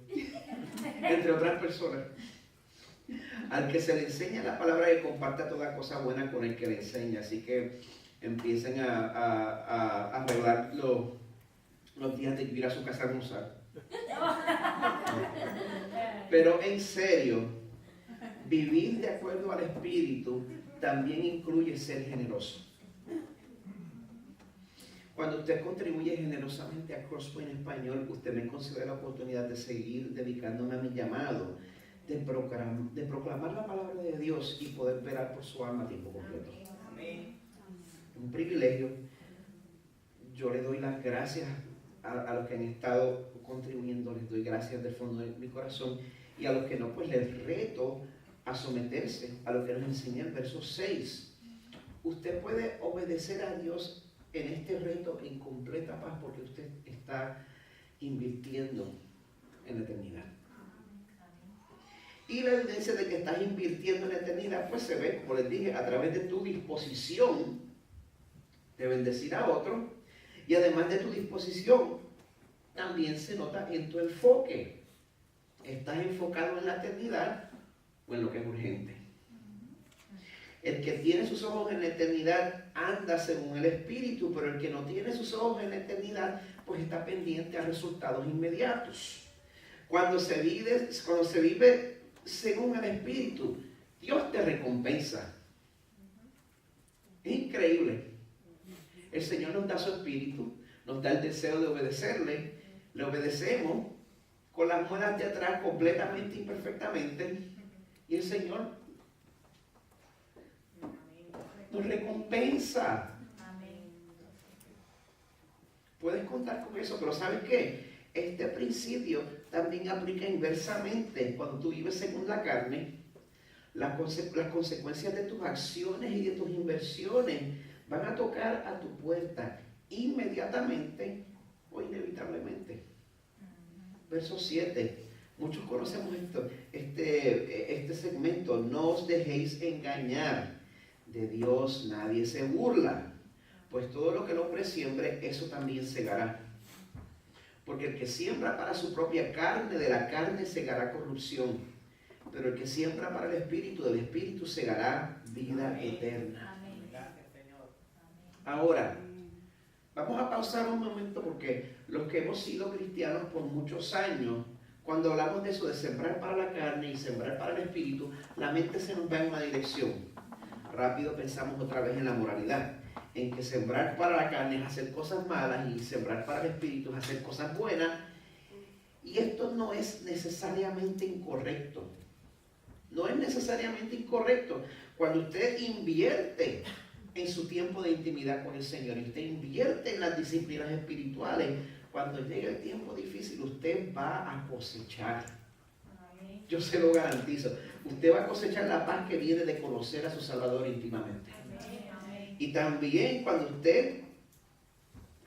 entre otras personas. Al que se le enseña la palabra, que comparta toda cosa buena con el que le enseña. Así que empiecen a arreglar los días de ir a su casa a almorzar. Pero en serio, vivir de acuerdo al Espíritu también incluye ser generoso. Cuando usted contribuye generosamente a Crosspoint en español, usted me concede la oportunidad de seguir dedicándome a mi llamado, de proclamar la palabra de Dios y poder velar por su alma a tiempo completo. Amén. Un privilegio. Yo le doy las gracias a los que han estado contribuyendo, les doy gracias del fondo de mi corazón, y a los que no, pues les reto a someterse a lo que nos enseña el verso 6. Usted puede obedecer a Dios en este reto en completa paz porque usted está invirtiendo en la eternidad. Y la evidencia de que estás invirtiendo en la eternidad pues se ve, como les dije, a través de tu disposición de bendecir a otro, y además de tu disposición también se nota en tu enfoque. ¿Estás enfocado en la eternidad o en lo que es urgente? El que tiene sus ojos en la eternidad anda según el Espíritu, pero el que no tiene sus ojos en la eternidad, pues está pendiente a resultados inmediatos. Cuando se vive según el Espíritu, Dios te recompensa. Es increíble. El Señor nos da su Espíritu, nos da el deseo de obedecerle, le obedecemos con las muelas de atrás completamente y imperfectamente, y el Señor nos recompensa. Puedes contar con eso, pero ¿sabes qué? Este principio también aplica inversamente. Cuando tú vives según la carne, las consecuencias de tus acciones y de tus inversiones van a tocar a tu puerta inmediatamente o inevitablemente. Verso 7. Muchos conocemos este segmento. No os dejéis engañar. De Dios nadie se burla, pues todo lo que el hombre siembre, eso también segará. Porque el que siembra para su propia carne, de la carne segará corrupción, pero el que siembra para el Espíritu, del Espíritu segará vida eterna. Ahora, vamos a pausar un momento porque los que hemos sido cristianos por muchos años, cuando hablamos de eso, de sembrar para la carne y sembrar para el Espíritu, la mente se nos va en una dirección. Rápido pensamos otra vez en la moralidad. en que sembrar para la carne es hacer cosas malas y sembrar para el espíritu es hacer cosas buenas. Y esto no es necesariamente incorrecto. No es necesariamente incorrecto. Cuando usted invierte en su tiempo de intimidad con el Señor y usted invierte en las disciplinas espirituales, cuando llegue el tiempo difícil usted va a cosechar. Yo se lo garantizo. Usted va a cosechar la paz que viene de conocer a su Salvador íntimamente. Y también cuando usted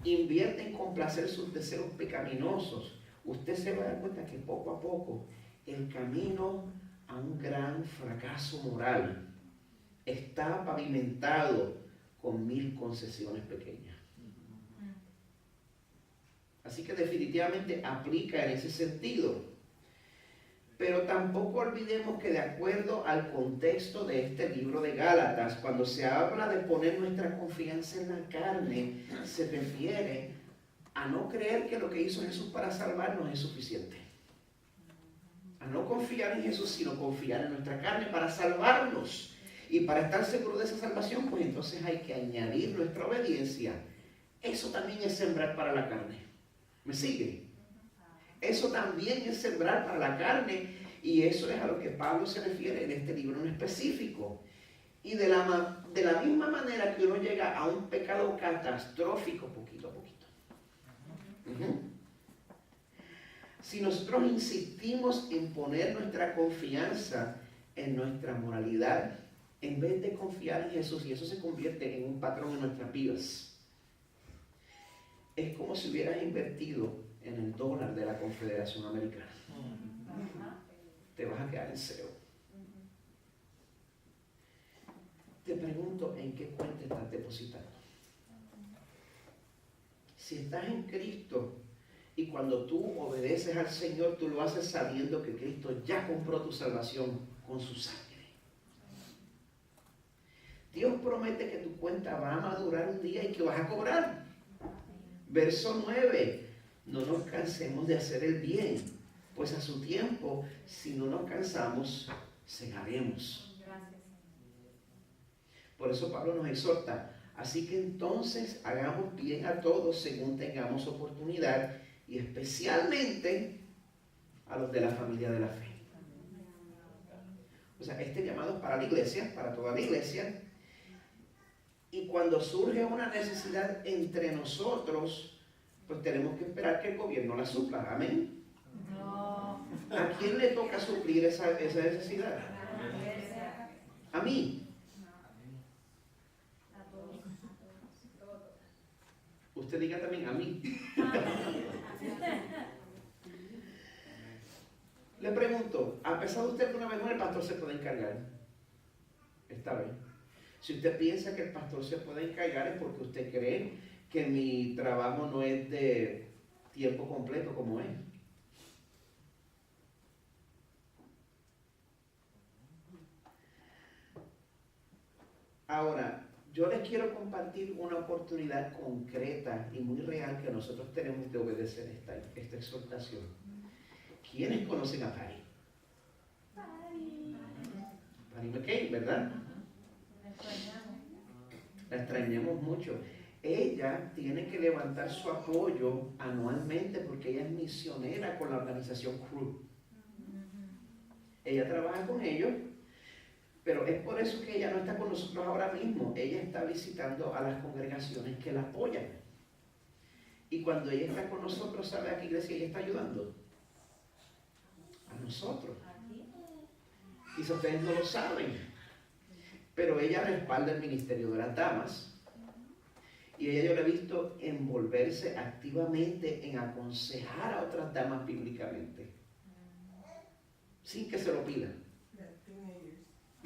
invierte en complacer sus deseos pecaminosos, usted se va a dar cuenta que poco a poco el camino a un gran fracaso moral está pavimentado con 1000 concesiones pequeñas. Así que definitivamente aplica en ese sentido. Pero tampoco olvidemos que de acuerdo al contexto de este libro de Gálatas, cuando se habla de poner nuestra confianza en la carne, se refiere a no creer que lo que hizo Jesús para salvarnos es suficiente. A no confiar en Jesús, sino confiar en nuestra carne para salvarnos. Y para estar seguro de esa salvación, pues entonces hay que añadir nuestra obediencia. Eso también es sembrar para la carne. ¿Me sigue? Eso también es sembrar para la carne, y eso es a lo que Pablo se refiere en este libro en específico. Y de la misma manera que uno llega a un pecado catastrófico poquito a poquito. Si nosotros insistimos en poner nuestra confianza en nuestra moralidad, en vez de confiar en Jesús, y eso se convierte en un patrón en nuestras vidas, es como si hubieras invertido en el dólar de la Confederación Americana. Te vas a quedar en cero. Te pregunto, ¿en qué cuenta estás depositando? Si estás en Cristo y cuando tú obedeces al Señor, tú lo haces sabiendo que Cristo ya compró tu salvación con su sangre. Dios promete que tu cuenta va a madurar un día y que vas a cobrar. Verso 9. No nos cansemos de hacer el bien, pues a su tiempo, si no nos cansamos, segaremos. Por eso Pablo nos exhorta, así que entonces hagamos bien a todos según tengamos oportunidad, y especialmente a los de la familia de la fe. O sea, este llamado es para la iglesia, para toda la iglesia, y cuando surge una necesidad entre nosotros, pues tenemos que esperar que el gobierno la supla. Amén. No. ¿A quién le toca suplir esa necesidad? A mí. A todos. Usted diga también a mí. Le pregunto, ¿ha pensado usted que una vez el pastor se puede encargar? Está bien. Si usted piensa que el pastor se puede encargar es porque usted cree que mi trabajo no es de tiempo completo como es. Ahora, yo les quiero compartir una oportunidad concreta y muy real que nosotros tenemos de obedecer esta exhortación. ¿Quiénes conocen a Patty? Patty McCain, ¿verdad? La extrañamos mucho. Ella tiene que levantar su apoyo anualmente porque ella es misionera con la organización Cru. Ella trabaja con ellos, pero es por eso que ella no está con nosotros ahora mismo. Ella está visitando a las congregaciones que la apoyan. Y cuando ella está con nosotros, ¿sabe a qué iglesia ella está ayudando? A nosotros. Quizás ustedes no lo saben, pero ella respalda el ministerio de las damas. Y ella yo la he visto envolverse activamente en aconsejar a otras damas bíblicamente, sin que se lo pidan.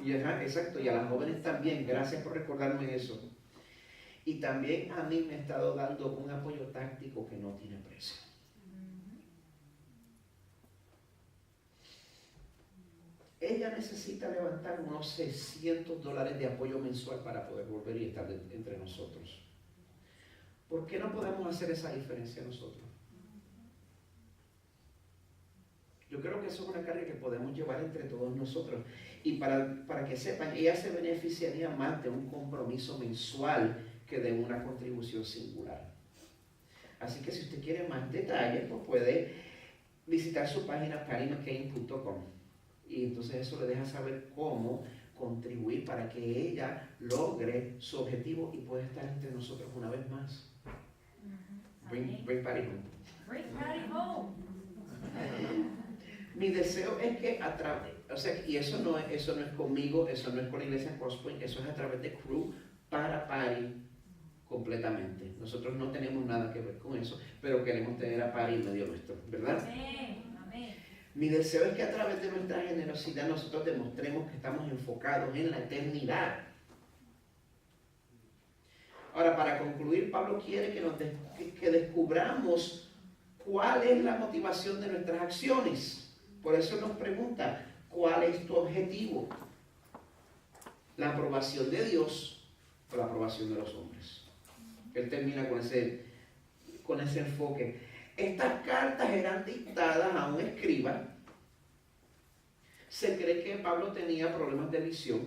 Y exacto, y a las jóvenes también, gracias por recordarme eso. Y también a mí me ha estado dando un apoyo táctico que no tiene precio. Ella necesita levantar unos $600 de apoyo mensual para poder volver y estar entre nosotros. ¿Por qué no podemos hacer esa diferencia nosotros? Yo creo que eso es una carga que podemos llevar entre todos nosotros. Y para que sepan, ella se beneficiaría más de un compromiso mensual que de una contribución singular. Así que si usted quiere más detalles, pues puede visitar su página parimccain.com y entonces eso le deja saber cómo contribuir para que ella logre su objetivo y pueda estar entre nosotros una vez más. Bring Patty home. Bring Patty home. Mi deseo es que a través, o sea, y eso no es conmigo, eso no es con la iglesia Crosspoint, eso es a través de Cru para Patty completamente. Nosotros no tenemos nada que ver con eso, pero queremos tener a Patty en medio nuestro, ¿verdad? Amén. Amén. Mi deseo es que a través de nuestra generosidad nosotros demostremos que estamos enfocados en la eternidad. Ahora, para concluir, Pablo quiere que descubramos cuál es la motivación de nuestras acciones. Por eso nos pregunta, ¿cuál es tu objetivo? ¿La aprobación de Dios o la aprobación de los hombres? Él termina con ese enfoque. Estas cartas eran dictadas a un escriba. Se cree que Pablo tenía problemas de visión.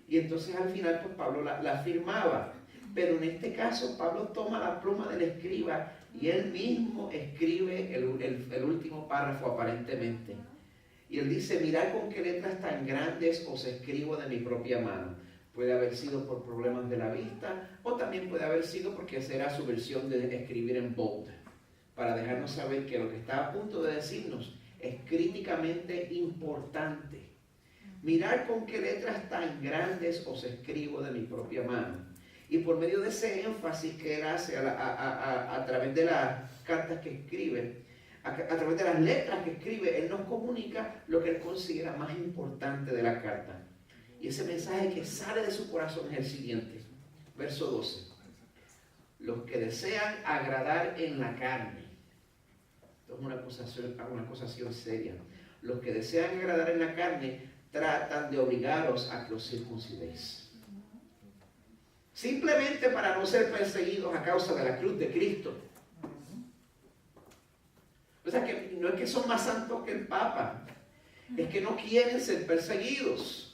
Y entonces al final pues Pablo la firmaba. Pero en este caso Pablo toma la pluma del escriba y él mismo escribe el último párrafo aparentemente. Y él dice, mirad con qué letras tan grandes os escribo de mi propia mano. Puede haber sido por problemas de la vista o también puede haber sido porque esa era su versión de escribir en bold, para dejarnos saber que lo que está a punto de decirnos es críticamente importante. Mirad con qué letras tan grandes os escribo de mi propia mano. Y por medio de ese énfasis que él hace a través de las cartas que escribe, a través de las letras que escribe, él nos comunica lo que él considera más importante de la carta. Y ese mensaje que sale de su corazón es el siguiente, verso 12. Los que desean agradar en la carne. Esto es una acusación seria. Los que desean agradar en la carne tratan de obligaros a que os circuncidéis. Simplemente para no ser perseguidos a causa de la cruz de Cristo. O sea, que no es que son más santos que el Papa, es que no quieren ser perseguidos.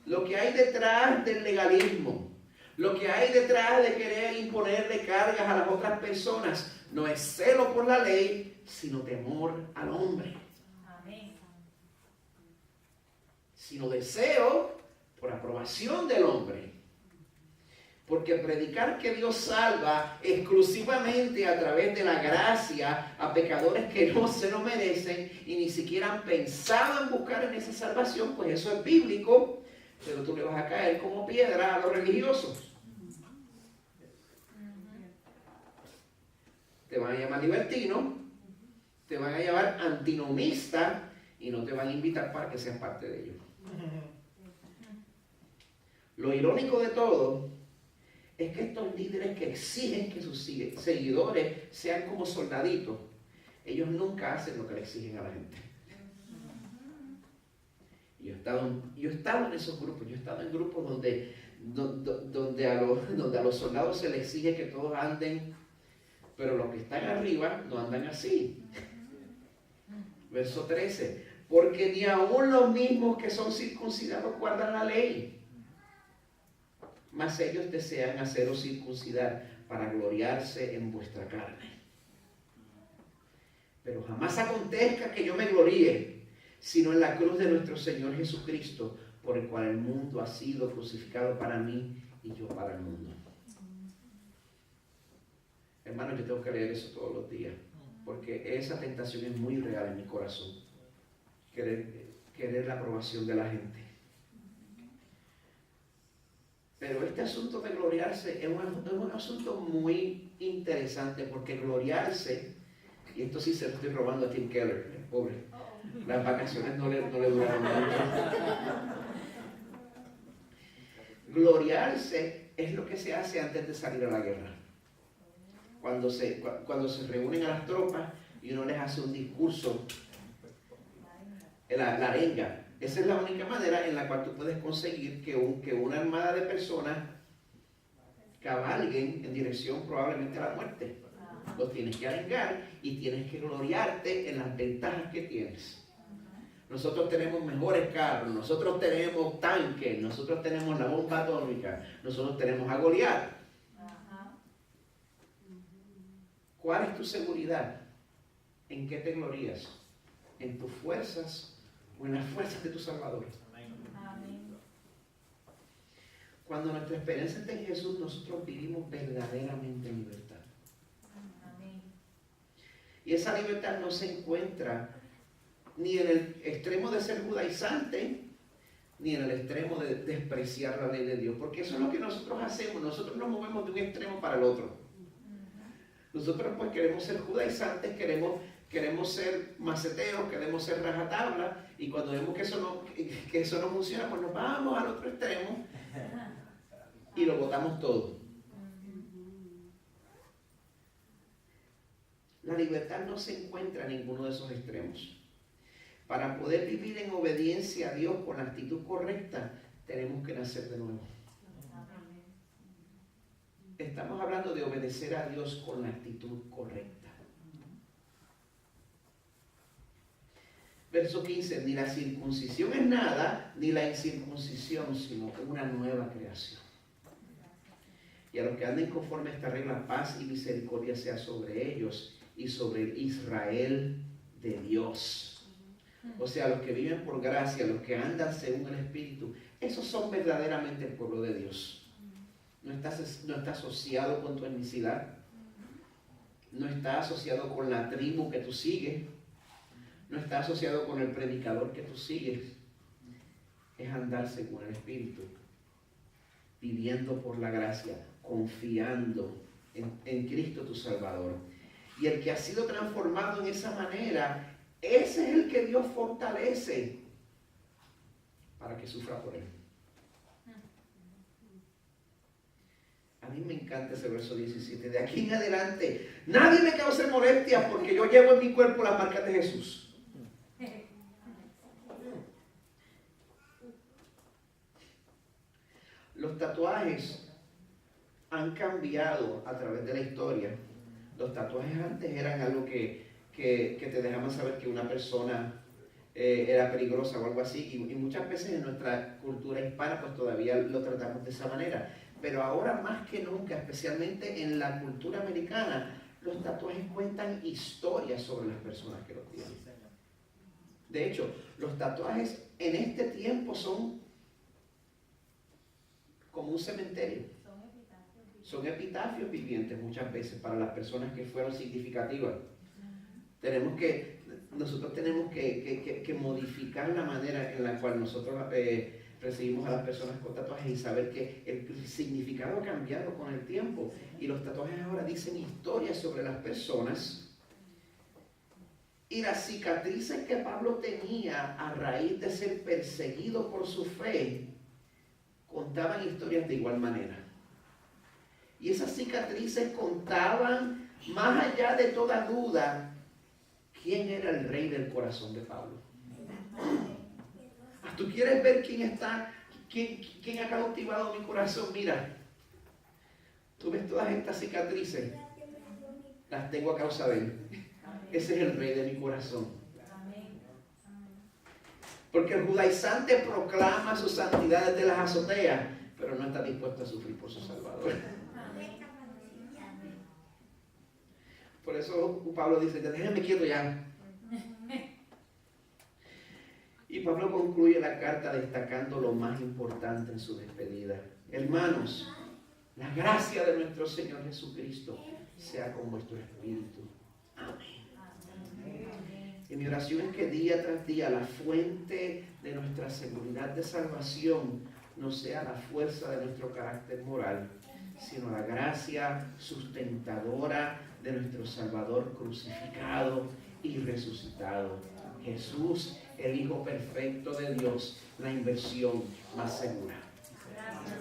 Lo que hay detrás del legalismo, lo que hay detrás de querer imponerle cargas a las otras personas, no es celo por la ley, sino temor al hombre. Amén. Sino deseo por aprobación del hombre. Porque predicar que Dios salva exclusivamente a través de la gracia a pecadores que no se lo merecen y ni siquiera han pensado en buscar en esa salvación, pues eso es bíblico, pero tú le vas a caer como piedra a los religiosos. Te van a llamar libertino, te van a llamar antinomista y no te van a invitar para que seas parte de ellos. Lo irónico de todo es que estos líderes que exigen que sus seguidores sean como soldaditos, ellos nunca hacen lo que le exigen a la gente. Yo he estado en esos grupos, yo he estado en grupos donde a los soldados se les exige que todos anden, pero los que están arriba no andan así. Verso 13, porque ni aun los mismos que son circuncidados guardan la ley, mas ellos desean haceros circuncidar para gloriarse en vuestra carne. Pero jamás acontezca que yo me gloríe, sino en la cruz de nuestro Señor Jesucristo, por el cual el mundo ha sido crucificado para mí y yo para el mundo. Hermano, yo tengo que leer eso todos los días, porque esa tentación es muy real en mi corazón. Querer la aprobación de la gente. Pero este asunto de gloriarse es un asunto muy interesante, porque gloriarse, y esto sí se lo estoy robando a Tim Keller, pobre, las vacaciones no le duraron mucho. Gloriarse es lo que se hace antes de salir a la guerra. Cuando se reúnen a las tropas y uno les hace un discurso, la arenga. Esa es la única manera en la cual tú puedes conseguir que una armada de personas cabalguen en dirección probablemente a la muerte. Los tienes que arengar y tienes que gloriarte en las ventajas que tienes. Nosotros tenemos mejores carros, nosotros tenemos tanques, nosotros tenemos la bomba atómica, nosotros tenemos a Goliat. Ajá. ¿Cuál es tu seguridad? ¿En qué te glorías? ¿En tus fuerzas o en las fuerzas de tu Salvador? Amén. Cuando nuestra esperanza está en Jesús, nosotros vivimos verdaderamente en libertad. Amén. Y esa libertad no se encuentra ni en el extremo de ser judaizante, ni en el extremo de despreciar la ley de Dios. Porque eso es lo que nosotros hacemos. Nosotros nos movemos de un extremo para el otro. Nosotros pues queremos ser judaizantes, queremos ser maceteros, queremos ser rajatabla, y cuando vemos que eso no funciona, pues nos vamos al otro extremo y lo botamos todo. La libertad no se encuentra en ninguno de esos extremos. Para poder vivir en obediencia a Dios con la actitud correcta, tenemos que nacer de nuevo. Estamos hablando de obedecer a Dios con la actitud correcta. Verso 15, ni la circuncisión es nada, ni la incircuncisión, sino una nueva creación. Y a los que anden conforme a esta regla, paz y misericordia sea sobre ellos y sobre el Israel de Dios. O sea, los que viven por gracia, los que andan según el Espíritu, esos son verdaderamente el pueblo de Dios. No está asociado con tu etnicidad, no está asociado con la tribu que tú sigues, no está asociado con el predicador que tú sigues. Es andar según el Espíritu, viviendo por la gracia, confiando en Cristo tu Salvador. Y el que ha sido transformado en esa manera, ese es el que Dios fortalece para que sufra por él. A mí me encanta ese verso 17. De aquí en adelante, nadie me cause molestias porque yo llevo en mi cuerpo las marcas de Jesús. Los tatuajes han cambiado a través de la historia. Los tatuajes antes eran algo que te dejaban saber que una persona era peligrosa o algo así, y muchas veces en nuestra cultura hispana pues todavía lo tratamos de esa manera. Pero ahora más que nunca, especialmente en la cultura americana, los tatuajes cuentan historias sobre las personas que los tienen. De hecho, los tatuajes en este tiempo son como un cementerio. Son epitafios vivientes muchas veces para las personas que fueron significativas. Nosotros tenemos que modificar la manera en la cual nosotros recibimos a las personas con tatuajes y saber que el significado ha cambiado con el tiempo. Y los tatuajes ahora dicen historias sobre las personas. Y las cicatrices que Pablo tenía a raíz de ser perseguido por su fe, contaban historias de igual manera. Y esas cicatrices contaban, más allá de toda duda, quién era el rey del corazón de Pablo. ¿Tú quieres ver quién ha cautivado mi corazón? Mira, tú ves todas estas cicatrices, las tengo a causa de él. Ese es el rey de mi corazón. Porque el judaizante proclama su santidad desde las azoteas, pero no está dispuesto a sufrir por su Salvador. Por eso Pablo dice, déjenme quieto ya. Y Pablo concluye la carta destacando lo más importante en su despedida. Hermanos, la gracia de nuestro Señor Jesucristo sea con vuestro espíritu. Amén. Y mi oración es que día tras día la fuente de nuestra seguridad de salvación no sea la fuerza de nuestro carácter moral, sino la gracia sustentadora de nuestro Salvador crucificado y resucitado. Jesús, el Hijo perfecto de Dios, la inversión más segura. Gracias,